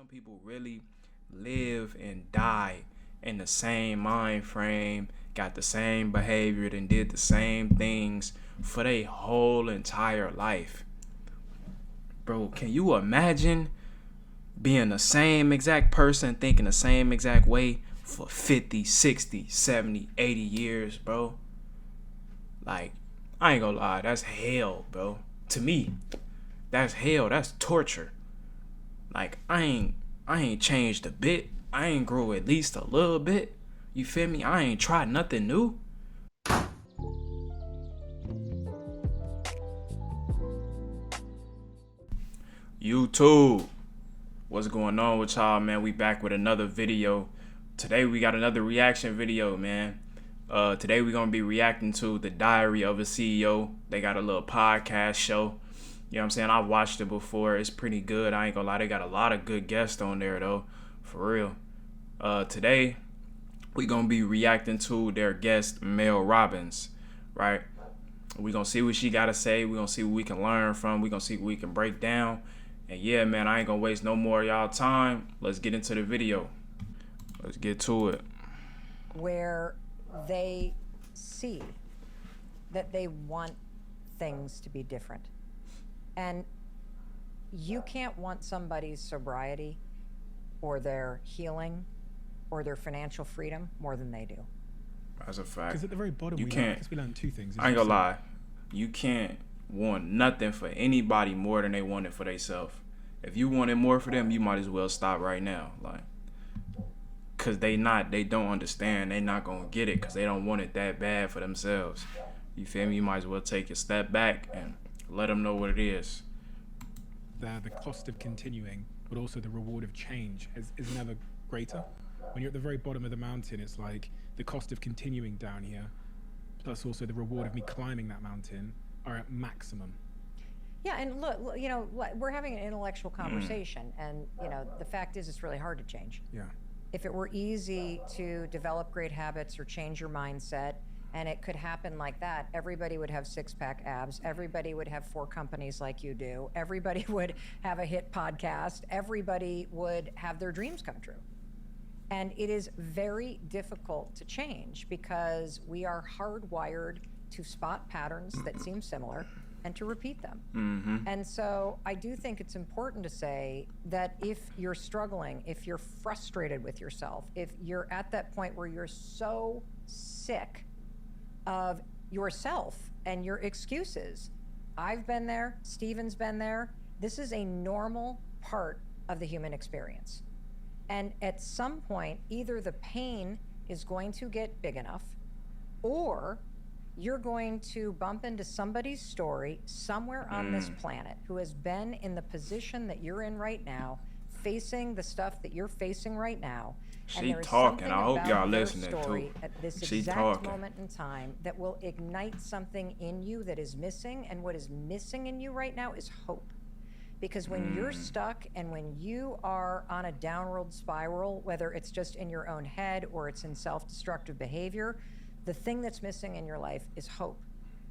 Some people really live and die in the same mind frame, got the same behavior, and did the same things for their whole entire life. Bro, can you imagine being the same exact person, thinking the same exact way for 50, 60, 70, 80 years, bro? Like, I ain't gonna lie, that's hell, bro. To me, that's hell. That's torture. Like, I ain't changed a bit. I ain't grew at least a little bit. You feel me? I ain't tried nothing new. YouTube, what's going on with y'all, man? We back with another video. Today we got another reaction video, man. Today we're gonna be reacting to The Diary of a CEO. They got a little podcast show. You know what I'm saying? I've watched it before. It's pretty good. I ain't gonna lie. They got a lot of good guests on there, though. For real. Today, we gonna be reacting to their guest, Mel Robbins, right? We gonna see what she gotta say. We gonna see what we can learn from. We gonna see what we can break down. And yeah, man, I ain't gonna waste no more of y'all time. Let's get into the video. Let's get to it. Where they see that they want things to be different. And you can't want somebody's sobriety or their healing or their financial freedom more than they do. That's a fact. Because at the very bottom, you we learned two things. I ain't gonna lie. You can't want nothing for anybody more than they want it for themselves. If you want it more for them, you might as well stop right now. Like, cause they don't understand. They not gonna get it because they don't want it that bad for themselves. You feel me? You might as well take a step back and let them know what it is. The cost of continuing, but also the reward of change is never greater. When you're at the very bottom of the mountain, it's like the cost of continuing down here, plus also the reward of me climbing that mountain are at maximum. Yeah, and look, you know, we're having an intellectual conversation, and, you know, the fact is it's really hard to change. Yeah. If it were easy to develop great habits or change your mindset, and it could happen like that, everybody would have six-pack abs. Everybody would have 4 companies like you do. Everybody would have a hit podcast. Everybody would have their dreams come true. And it is very difficult to change because we are hardwired to spot patterns that seem similar and to repeat them. Mm-hmm. And so I do think it's important to say that if you're struggling, if you're frustrated with yourself, if you're at that point where you're so sick of yourself and your excuses. I've been there, Steven's been there. This is a normal part of the human experience. And at some point, either the pain is going to get big enough, or you're going to bump into somebody's story somewhere on this planet who has been in the position that you're in right now, facing the stuff that you're facing right now. She talking. I hope y'all listening too. At this She exact talking. moment in time that will ignite something in you that is missing, and what is missing in you right now is hope. Because when you're stuck and when you are on a downward spiral, whether it's just in your own head or it's in self-destructive behavior, the thing that's missing in your life is hope.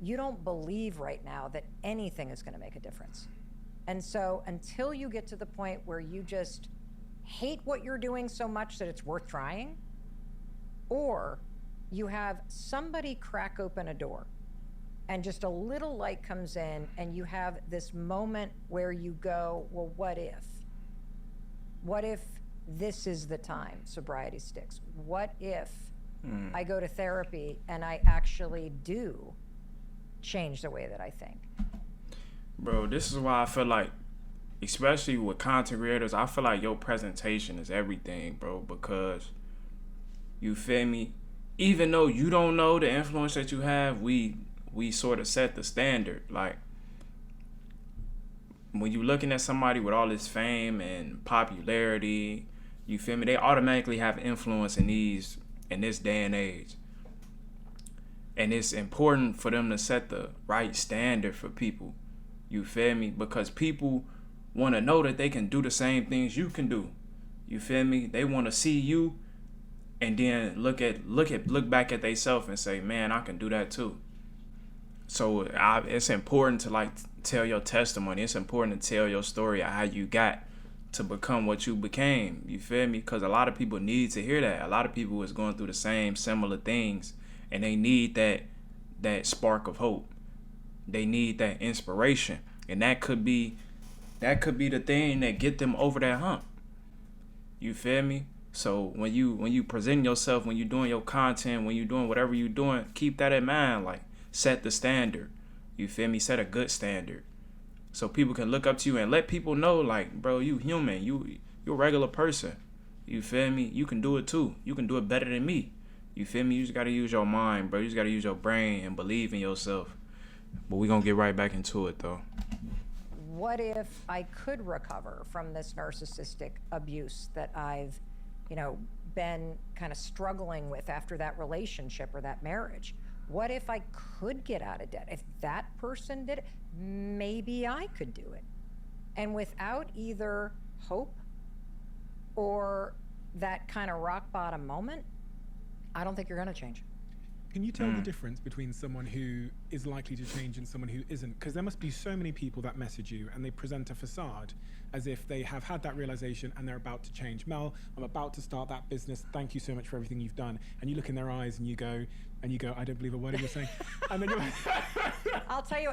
You don't believe right now that anything is going to make a difference. And so until you get to the point where you just hate what you're doing so much that it's worth trying, or you have somebody crack open a door and just a little light comes in and you have this moment where you go, well, what if? What if this is the time sobriety sticks? What if I go to therapy and I actually do change the way that I think? Bro, this is why I feel like, especially with content creators, I feel like your presentation is everything, bro, because, you feel me? Even though you don't know the influence that you have, we sort of set the standard. Like, when you looking at somebody with all this fame and popularity, you feel me? They automatically have influence in this day and age. And it's important for them to set the right standard for people. You feel me? Because people want to know that they can do the same things you can do. You feel me? They want to see you and then look back at themselves and say, man, I can do that too. So it's important to like tell your testimony. It's important to tell your story of how you got to become what you became. You feel me? Because a lot of people need to hear that. A lot of people is going through the same similar things, and they need that spark of hope. They need that inspiration, and that could be the thing that get them over that hump. You feel me? So when you present yourself, when you're doing your content, when you're doing whatever you're doing, keep that in mind. Like, set the standard. You feel me? Set a good standard, so people can look up to you and let people know, like, bro, you human, you a regular person. You feel me? You can do it too. You can do it better than me. You feel me? You just gotta use your mind, bro. You just gotta use your brain and believe in yourself. But we gonna get right back into it, though. What if I could recover from this narcissistic abuse that I've, been kind of struggling with after that relationship or that marriage? What if I could get out of debt? If that person did it, maybe I could do it. And without either hope or that kind of rock bottom moment, I don't think you're going to change. Can you tell the difference between someone who is likely to change and someone who isn't? Because there must be so many people that message you and they present a facade as if they have had that realization and they're about to change. Mel, I'm about to start that business. Thank you so much for everything you've done. And you look in their eyes and you go, I don't believe a word you're saying. And then you're I'll tell you,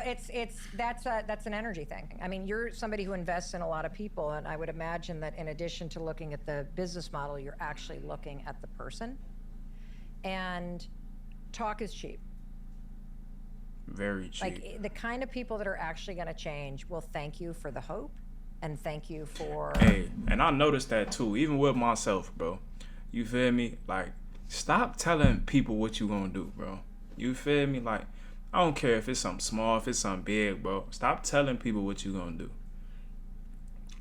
that's an energy thing. I mean, you're somebody who invests in a lot of people, and I would imagine that in addition to looking at the business model, you're actually looking at the person. And talk is cheap. Very cheap. Like, the kind of people that are actually going to change will thank you for the hope and thank you for... Hey, and I noticed that too, even with myself, bro. You feel me? Like, stop telling people what you gonna do, bro. You feel me? Like, I don't care if it's something small, if it's something big, bro. Stop telling people what you gonna do.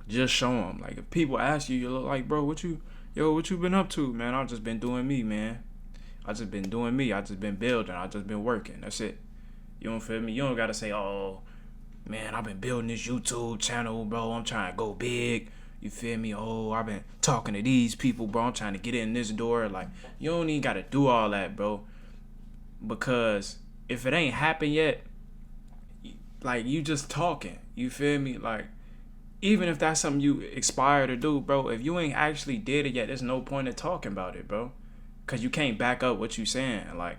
Just show them. Like, if people ask you, you look like, bro, what you been up to, man? I've just been doing me, man. I just been doing me. I just been building. I just been working. That's it. You don't feel me? You don't gotta say, oh, man, I've been building this YouTube channel, bro. I'm trying to go big. You feel me? Oh, I've been talking to these people, bro. I'm trying to get in this door. Like, you don't even gotta do all that, bro. Because if it ain't happened yet, like, you just talking. You feel me? Like, even if that's something you aspire to do, bro, if you ain't actually did it yet, there's no point in talking about it, bro. Because you can't back up what you saying. Like,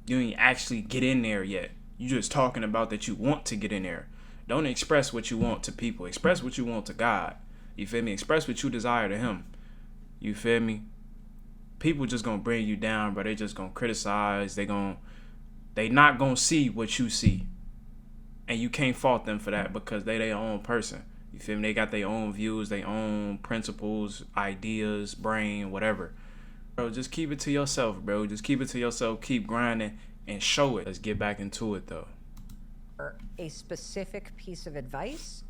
you ain't actually get in there yet. You just talking about that you want to get in there. Don't express what you want to people. Express what you want to God. You feel me? Express what you desire to him. You feel me? People just gonna bring you down, but they just gonna criticize. They not gonna see what you see. And you can't fault them for that because they their own person. You feel me? They got their own views, their own principles, ideas, brain, whatever. Bro, just keep it to yourself, bro. Just keep it to yourself. Keep grinding and show it. Let's get back into it, though. A specific piece of advice,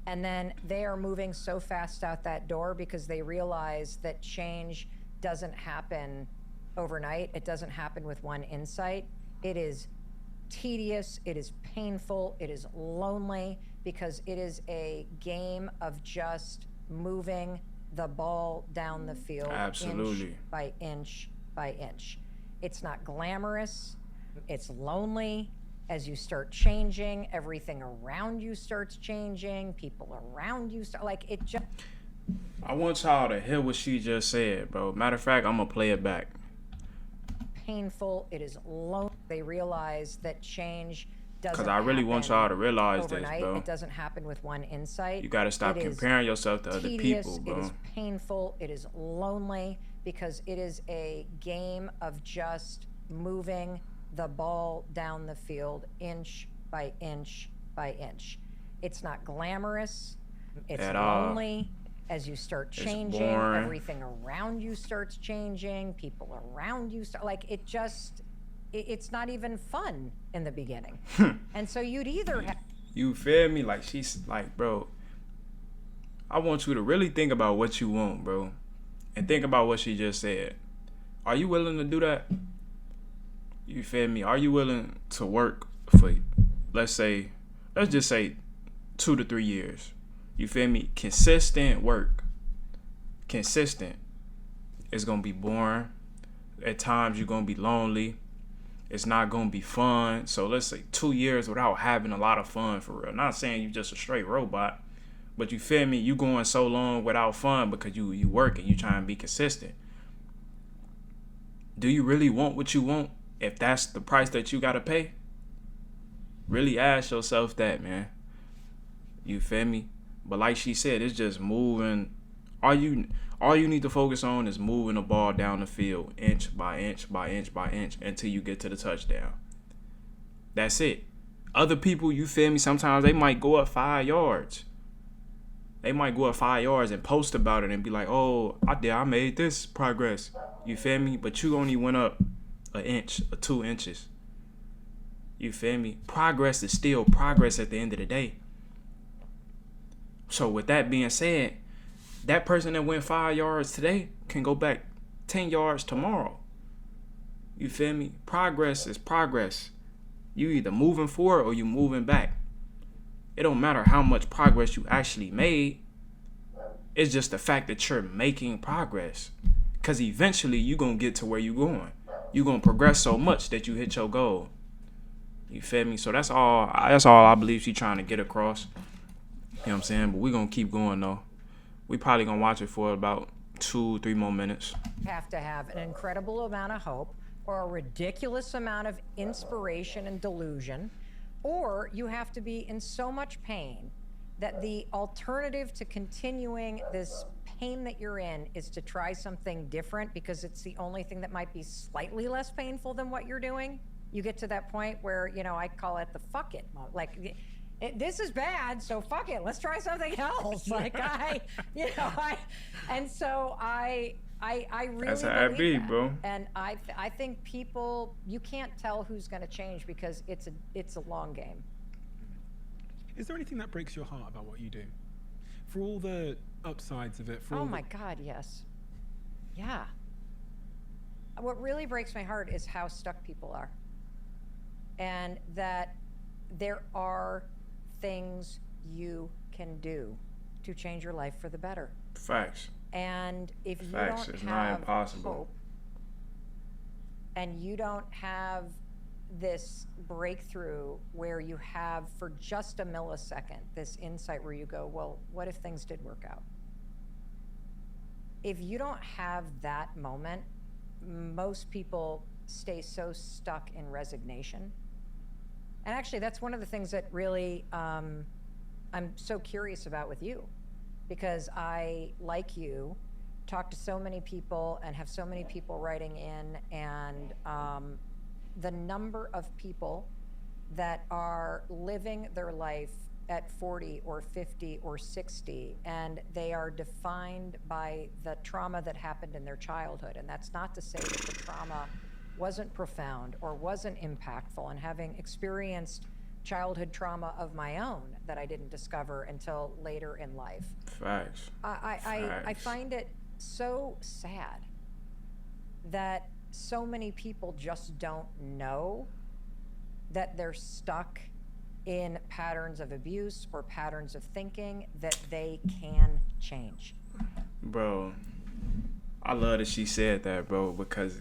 and then they are moving so fast out that door because they realize that change doesn't happen overnight. It doesn't happen with one insight. It is tedious, it is painful, it is lonely, because it is a game of just moving the ball down the field. Absolutely. Inch by inch by inch. It's not glamorous, it's lonely. As you start changing, everything around you starts changing, people around you start, like, it just... I want y'all to hear what she just said, bro. Matter of fact, I'm gonna play it back. Painful, it is lonely. They realize that change doesn't happen. Because I really want y'all to realize overnight. this, bro. It doesn't happen with one insight. You gotta stop comparing yourself to other tedious, people, bro. It is painful, it is lonely, because it is a game of just moving the ball down the field inch by inch by inch. It's not glamorous, it's lonely. As you start changing, everything around you starts changing, people around you start, like, it just, it's not even fun in the beginning. And so you'd either have... You feel me? Like, she's like, bro, I want you to really think about what you want, bro. And think about what she just said. Are you willing to do that? You feel me? Are you willing to work for, let's just say 2 to 3 years? You feel me? Consistent work. Consistent. It's going to be boring. At times, you're going to be lonely. It's not going to be fun. So let's say 2 years without having a lot of fun, for real. Not saying you're just a straight robot, But you feel me? You going so long without fun because you working, you trying to be consistent. Do you really want what you want if that's the price that you gotta pay? Really ask yourself that, man. You feel me? But like she said, it's just moving. All you need to focus on is moving the ball down the field inch by inch by inch by inch until you get to the touchdown. That's it. Other people, you feel me, sometimes they might go up 5 yards. They might go up 5 yards and post about it and be like, oh, I made this progress. You feel me? But you only went up an inch or 2 inches. You feel me? Progress is still progress at the end of the day. So with that being said, that person that went 5 yards today can go back 10 yards tomorrow. You feel me? Progress is progress. You either moving forward or you moving back. It don't matter how much progress you actually made. It's just the fact that you're making progress. Because eventually you're going to get to where you're going. You're going to progress so much that you hit your goal. You feel me? So that's all I believe she's trying to get across. You know what I'm saying? But we're going to keep going, though. We probably going to watch it for about 2-3 more minutes. You have to have an incredible amount of hope or a ridiculous amount of inspiration and delusion, or you have to be in so much pain that the alternative to continuing this pain that you're in is to try something different because it's the only thing that might be slightly less painful than what you're doing. You get to that point where, I call it the fuck it mode. Like, this is bad, so fuck it. Let's try something else. Like I really That's how it be, that. bro. And I think people, you can't tell who's going to change because it's a long game. Is there anything that breaks your heart about what you do? For all the upsides of it, Oh my God, yes. Yeah. What really breaks my heart is how stuck people are. And that there are things you can do to change your life for the better. Facts. And if you Facts. don't It's not have impossible. hope and you don't have this breakthrough where you have for just a millisecond this insight where you go, well, what if things did work out? If you don't have that moment, most people stay so stuck in resignation. And actually, that's one of the things that really I'm so curious about with you, because I, like you, talk to so many people and have so many people writing in, and the number of people that are living their life at 40 or 50 or 60, and they are defined by the trauma that happened in their childhood. And that's not to say that the trauma wasn't profound or wasn't impactful, and having experienced childhood trauma of my own that I didn't discover until later in life. Facts. I find it so sad that so many people just don't know that they're stuck in patterns of abuse or patterns of thinking that they can change. Bro, I love that she said that, bro, because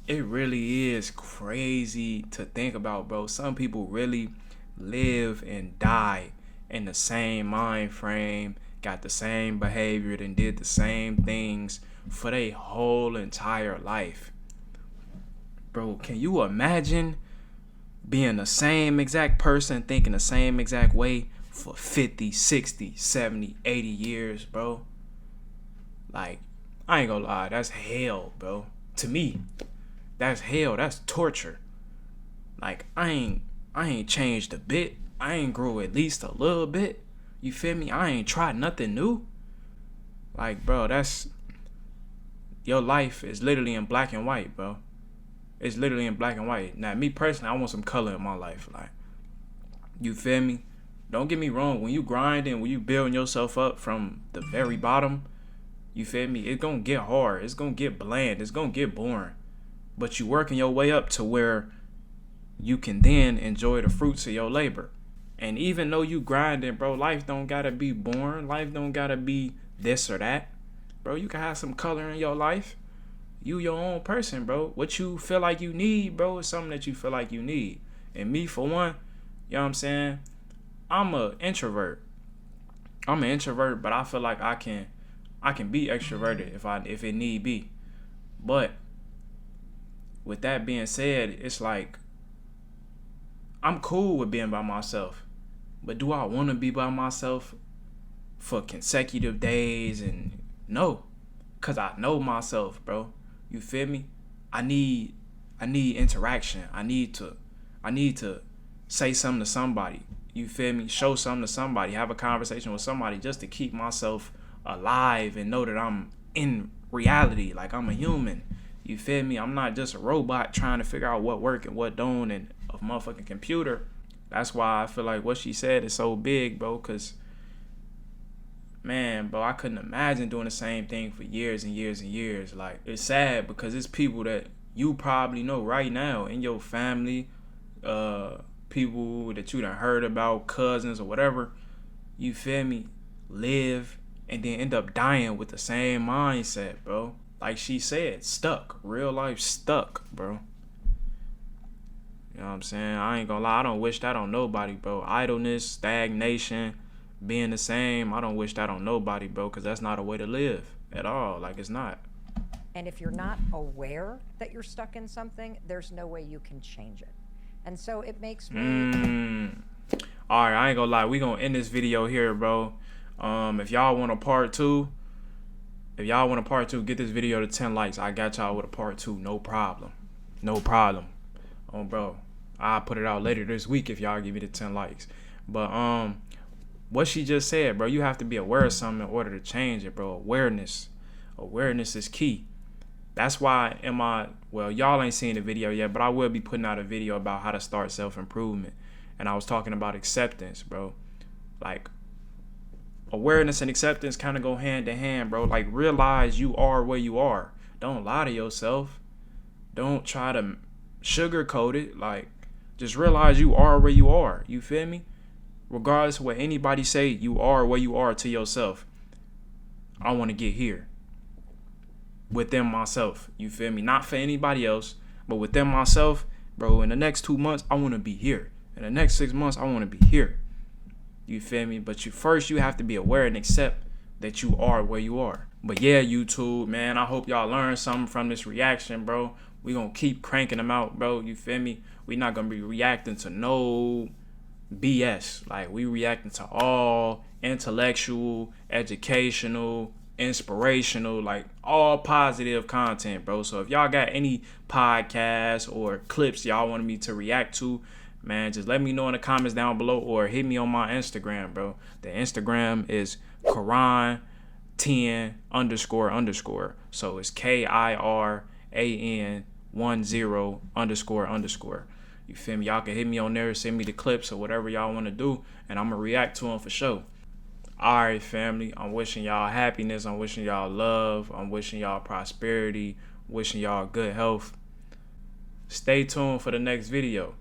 it really is crazy to think about, bro. Some people really live and die in the same mind frame, got the same behavior, and did the same things for their whole entire life. Bro, can you imagine being the same exact person, thinking the same exact way for 50, 60, 70, 80 years, bro? Like, I ain't gonna lie, that's hell, bro. To me, that's hell. That's torture. Like, I ain't changed a bit. I ain't grew at least a little bit. You feel me? I ain't tried nothing new. Like, bro, that's... Your life is literally in black and white, bro. It's literally in black and white. Now, me personally, I want some color in my life. Like, you feel me? Don't get me wrong. When you grinding, when you building yourself up from the very bottom, you feel me? It's gonna get hard. It's gonna get bland. It's gonna get boring. But you working your way up to where you can then enjoy the fruits of your labor. And even though you grinding, bro, life don't gotta be boring. Life don't gotta be this or that. Bro, you can have some color in your life. You your own person, bro. What you feel like you need, bro, is something that you feel like you need. And me, for one, you know what I'm saying? I'm an introvert. I'm an introvert, but I feel like I can be extroverted if it need be. But with that being said, it's like I'm cool with being by myself. But do I want to be by myself for consecutive days? And no, cause I know myself, bro. You feel me? I need interaction. I need to say something to somebody. You feel me? Show something to somebody. Have a conversation with somebody just to keep myself alive and know that I'm in reality, like I'm a human. You feel me? I'm not just a robot trying to figure out what work and what don't and a motherfucking computer. That's why I feel like what she said is so big, bro, because, man, bro, I couldn't imagine doing the same thing for years and years and years. Like, it's sad because it's people that you probably know right now in your family, people that you done heard about, cousins or whatever, you feel me, live and then end up dying with the same mindset, bro. Like she said, stuck. Real life stuck, bro. You know what I'm saying? I ain't gonna lie, I don't wish that on nobody, bro. Idleness, stagnation, being the same, I don't wish that on nobody, bro, because that's not a way to live at all. Like, it's not. And if you're not aware that you're stuck in something, there's no way you can change it. And so it makes me... All right, I ain't gonna lie. We gonna end this video here, bro. If y'all want a part two, get this video to 10 likes. I got y'all with a part two. No problem. No problem. Bro, I'll put it out later this week if y'all give me the 10 likes. But what she just said, bro, you have to be aware of something in order to change it, bro. Awareness is key. That's why y'all ain't seen the video yet, but I will be putting out a video about how to start self-improvement. And I was talking about acceptance, bro. Like, awareness and acceptance kind of go hand in hand, bro. Like, realize you are where you are. Don't lie to yourself. Don't try to sugarcoat it. Like, just realize you are where you are. You feel me? Regardless of what anybody say, you are where you are to yourself. I want to get here within myself. You feel me? Not for anybody else, but within myself, bro. In the next 2 months, I want to be here. In the next 6 months, I want to be here. You feel me? But you have to be aware and accept that you are where you are. But yeah, YouTube, man, I hope y'all learned something from this reaction, bro. We gonna keep cranking them out, bro. You feel me? We not gonna be reacting to no BS. Like, we reacting to all intellectual, educational, inspirational, like all positive content, bro. So if y'all got any podcasts or clips y'all want me to react to, man, just let me know in the comments down below or hit me on my Instagram, bro. The Instagram is Kiran10__. So it's KIRAN10__. You feel me? Y'all can hit me on there, send me the clips or whatever y'all want to do, and I'm going to react to them for sure. All right, family. I'm wishing y'all happiness. I'm wishing y'all love. I'm wishing y'all prosperity. Wishing y'all good health. Stay tuned for the next video.